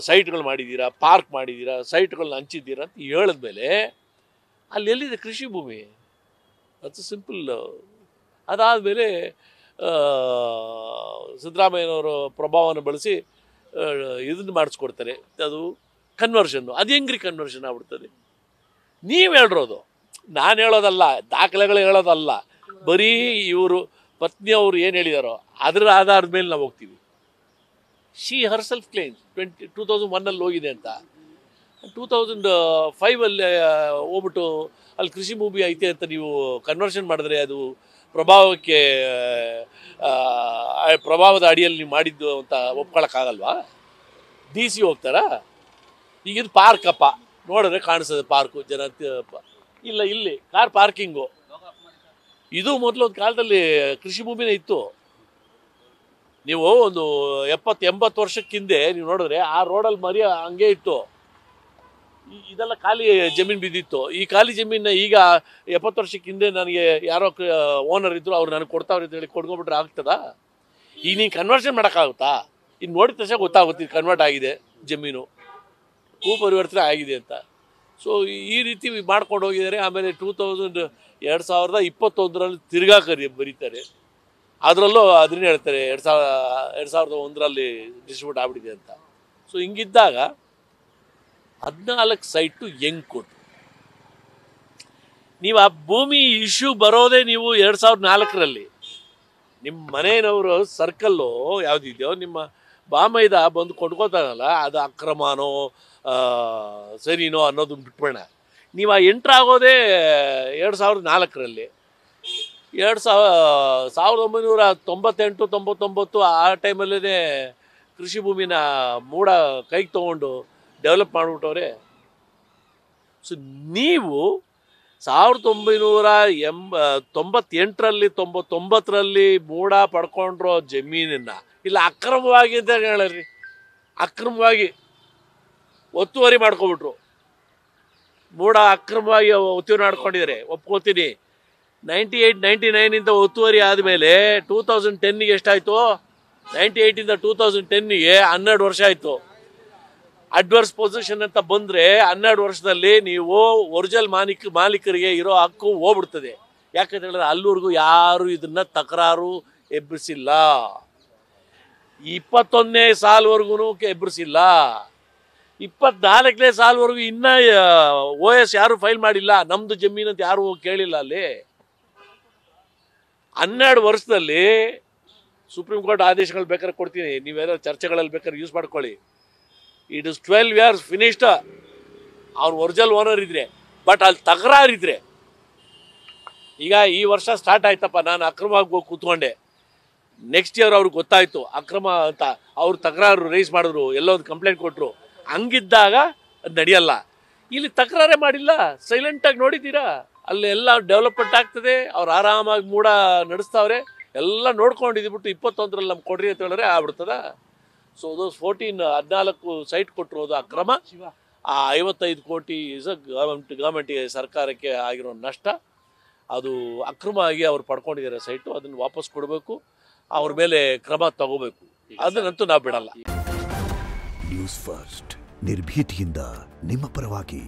ಸೈಟ್ಗಳು ಮಾಡಿದ್ದೀರಾ, ಪಾರ್ಕ್ ಮಾಡಿದ್ದೀರಾ, ಸೈಟ್ಗಳನ್ನ ಹಂಚಿದ್ದೀರಾ ಅಂತ ಹೇಳಿದ್ಮೇಲೆ ಅಲ್ಲಿ ಎಲ್ಲಿದೆ ಕೃಷಿ ಭೂಮಿ? ಅದು ಸಿಂಪಲ್. ಅದಾದಮೇಲೆ ಸಿದ್ದರಾಮಯ್ಯನವರ ಪ್ರಭಾವವನ್ನು ಬಳಸಿ ಇದನ್ನು ಮಾಡಿಸ್ಕೊಡ್ತಾರೆ, ಅದು ಕನ್ವರ್ಷನ್ನು. ಅದು ಹೆಂಗ್ರಿ ಕನ್ವರ್ಷನ್ ಆಗ್ಬಿಡ್ತದೆ? ನೀವು ಹೇಳಿರೋದು, ನಾನು ಹೇಳೋದಲ್ಲ, ದಾಖಲೆಗಳು ಹೇಳೋದಲ್ಲ, ಬರೀ ಇವರು ಪತ್ನಿಯವರು ಏನು ಹೇಳಿದಾರೋ ಅದರ ಆಧಾರದ ಮೇಲೆ ನಾವು ಹೋಗ್ತೀವಿ. ಶಿ ಹರ್ಸೆಲ್ಫ್ ಕ್ಲೇಮ್ಸ್ 2001 ಹೋಗಿದೆ ಅಂತ. 2005 ಹೋಗ್ಬಿಟ್ಟು ಅಲ್ಲಿ ಕೃಷಿ ಭೂಮಿ ಐತೆ ಅಂತ ನೀವು ಕನ್ವರ್ಷನ್ ಮಾಡಿದ್ರೆ ಅದು ಪ್ರಭಾವದ ಅಡಿಯಲ್ಲಿ ನೀವು ಮಾಡಿದ್ದು ಅಂತ ಒಪ್ಕೊಳಕ್ಕಾಗಲ್ವಾ? DC ಹೋಗ್ತಾರಾ? ಈಗ ಇದು ಪಾರ್ಕಪ್ಪ, ನೋಡಿದ್ರೆ ಕಾಣಿಸ್ತದೆ ಪಾರ್ಕು, ಜನ ಇಲ್ಲ ಇಲ್ಲಿ ಕಾರ್ ಪಾರ್ಕಿಂಗು. ಇದು ಮೊದಲು ಒಂದು ಕಾಲದಲ್ಲಿ ಕೃಷಿ ಭೂಮಿನೇ ಇತ್ತು. ನೀವು ಒಂದು 70-80 ವರ್ಷಕ್ಕಿಂದೆ ನೀವು ನೋಡಿದ್ರೆ ಆ ರೋಡಲ್ಲಿ ಮರಿ ಹಂಗೆ ಇತ್ತು. ಇದೆಲ್ಲ ಖಾಲಿ ಜಮೀನು ಬಿದ್ದಿತ್ತು. ಈ ಖಾಲಿ ಜಮೀನ ಈಗ 70 ವರ್ಷಕ್ಕಿಂದೆ ನನಗೆ ಯಾರೋ ಓನರ್ ಇದ್ರು, ಅವ್ರು ನನಗೆ ಕೊಡ್ತಾವ್ರೆ ಅಂತ ಹೇಳಿ ಕೊಡ್ಕೊಂಡ್ಬಿಟ್ರೆ ಆಗ್ತದಾ? ಈಗ ನೀನು ಕನ್ವರ್ಷನ್ ಮಾಡೋಕ್ಕಾಗುತ್ತಾ? ಇನ್ನು ನೋಡಿದ ತಕ್ಷಣ ಗೊತ್ತಾಗುತ್ತೆ ಕನ್ವರ್ಟ್ ಆಗಿದೆ, ಜಮೀನು ಭೂಪರಿವರ್ತನೆ ಆಗಿದೆ ಅಂತ. ಸೊ ಈ ರೀತಿ ಮಾಡ್ಕೊಂಡು ಹೋಗಿದ್ದಾರೆ. ಆಮೇಲೆ 2021 ತಿರ್ಗಾ ಬರೀತಾರೆ. ಅದರಲ್ಲೂ ಅದನ್ನೇ ಹೇಳ್ತಾರೆ 2001 ಡಿಸ್ಟ್ರಿಬ್ಯೂಟ್ ಆಗ್ಬಿಟ್ಟಿದೆ ಅಂತ. ಸೊ ಹಿಂಗಿದ್ದಾಗ 14 ಸೈಟು ಹೆಂಗೆ ಕೊಟ್ಟು ನೀವು ಆ ಭೂಮಿ ಇಶ್ಯೂ ಬರೋದೇ ನೀವು 2004 ನಿಮ್ಮ ಮನೆಯವರು ಸರ್ಕಲ್ಲು ಯಾವುದಿದೆಯೋ ನಿಮ್ಮ ಬಾಮೈದ ಬಂದು ಕೊಂಡ್ಕೋತಾರಲ್ಲ, ಅದು ಅಕ್ರಮನೋ ಸರಿನೋ ಅನ್ನೋದು ಬಿಟ್ಬಿಡೋಣ. ನೀವು ಆ ಎಂಟ್ರ್ ಆಗೋದೇ 2004 1998-99 ಆ ಟೈಮಲ್ಲೇ ಕೃಷಿ ಭೂಮಿನ ಮೂಡ ಕೈಗೆ ತೊಗೊಂಡು ಡೆವಲಪ್ ಮಾಡಿಬಿಟ್ಟವ್ರೆ. ಸೊ ನೀವು 1998-99 ಮೂಡ ಪಡ್ಕೊಂಡಿರೋ ಜಮೀನನ್ನು ಇಲ್ಲ ಅಕ್ರಮವಾಗಿ ಅಂತ ಹೇಳಿ ಅಕ್ರಮವಾಗಿ ಒತ್ತುವರಿ ಮಾಡ್ಕೊಬಿಟ್ರು. ಮೂಡ ಅಕ್ರಮವಾಗಿ ಒತ್ತುವರಿ ಮಾಡ್ಕೊಂಡಿದ್ದಾರೆ, ಒಪ್ಕೋತೀನಿ. 98-99 ಒತ್ತುವರಿ ಆದಮೇಲೆ 2010 ಎಷ್ಟಾಯಿತು? 98 2010 12 ವರ್ಷ ಆಯಿತು. ಅಡ್ವರ್ಸ್ ಪೊಸಿಷನ್ ಅಂತ ಬಂದರೆ 12 ವರ್ಷದಲ್ಲಿ ನೀವು ಒರಿಜಿನಲ್ ಮಾಲೀಕರಿಗೆ ಇರೋ ಹಕ್ಕು ಹೋಗ್ಬಿಡ್ತದೆ. ಯಾಕಂತ ಹೇಳಿದ್ರೆ ಅಲ್ಲಿವರೆಗೂ ಯಾರು ಇದನ್ನ ತಕರಾರು ಎಬ್ಬರಿಸಿಲ್ಲ. 21ನೇ ಸಾಲವರೆಗೂ ಎಬ್ಬರಿಸಿಲ್ಲ. 24ನೇ ಸಾಲವರೆಗೂ ಇನ್ನೂ OS ಯಾರು ಫೈಲ್ ಮಾಡಿಲ್ಲ, ನಮ್ಮದು ಜಮೀನು ಅಂತ ಯಾರು ಕೇಳಿಲ್ಲ. ಅಲ್ಲಿ 12 ವರ್ಷದಲ್ಲಿ ಸುಪ್ರೀಂ ಕೋರ್ಟ್ ಆದೇಶಗಳು ಬೇಕಾದ್ರೆ ಕೊಡ್ತೀನಿ, ನೀವೇನೋ ಚರ್ಚೆಗಳಲ್ಲಿ ಬೇಕಾದ್ರೆ ಯೂಸ್ ಮಾಡ್ಕೊಳ್ಳಿ. It is 12 years finished. ಅವ್ನು ಒರಿಜಿನಲ್ ಓನರ್ ಇದ್ರೆ, ಬಟ್ ಅಲ್ಲಿ ತಕರಾರಿದ್ರೆ, ಈಗ ಈ ವರ್ಷ ಸ್ಟಾರ್ಟ್ ಆಯ್ತಪ್ಪ, ನಾನು ಅಕ್ರಮವಾಗಿ ಹೋಗಿ ಕೂತ್ಕೊಂಡೆ, ನೆಕ್ಸ್ಟ್ ಇಯರ್ ಅವ್ರಿಗೆ ಗೊತ್ತಾಯ್ತು ಅಕ್ರಮ ಅಂತ, ಅವ್ರು ತಕರಾರು ರೈಸ್ ಮಾಡಿದ್ರು, ಎಲ್ಲೋ ಒಂದು ಕಂಪ್ಲೇಂಟ್ ಕೊಟ್ಟರು, ಹಂಗಿದ್ದಾಗ ಅದು ನಡೆಯಲ್ಲ. ಇಲ್ಲಿ ತಕರಾರೇ ಮಾಡಿಲ್ಲ, ಸೈಲೆಂಟಾಗಿ ನೋಡಿದ್ದೀರಾ, ಅಲ್ಲಿ ಎಲ್ಲ ಡೆವಲಪ್ಮೆಂಟ್ ಆಗ್ತದೆ, ಅವ್ರು ಆರಾಮಾಗಿ ಮೂಡ ನಡೆಸ್ತಾವ್ರೆ, ಎಲ್ಲ ನೋಡ್ಕೊಂಡಿದ್ಬಿಟ್ಟು 21 ನಮ್ಗೆ ಕೊಡ್ರಿ ಅಂತ ಹೇಳಿದ್ರೆ ಆಗ್ಬಿಡ್ತದ. ಸೊ ಅದು 14 ಸೈಟ್ ಕೊಟ್ಟಿರೋದು ಅಕ್ರಮ. ಆ 55 ಕೋಟಿ ಗೌರ್ಮೆಂಟಿಗೆ ಸರ್ಕಾರಕ್ಕೆ ಆಗಿರೋ ನಷ್ಟ, ಅದು ಅಕ್ರಮ ಆಗಿ ಅವ್ರು ಪಡ್ಕೊಂಡಿದ್ದಾರೆ ಸೈಟು. ಅದನ್ನು ವಾಪಸ್ ಕೊಡಬೇಕು, ಅವ್ರ ಮೇಲೆ ಕ್ರಮ ತಗೋಬೇಕು. ಅದನ್ನಂತೂ ನಾವು ಬಿಡಲ್ಲ. ನ್ಯೂಸ್ ಫಸ್ಟ್, ನಿರ್ಭೀತಿಯಿಂದ ನಿಮ್ಮ ಪರವಾಗಿ.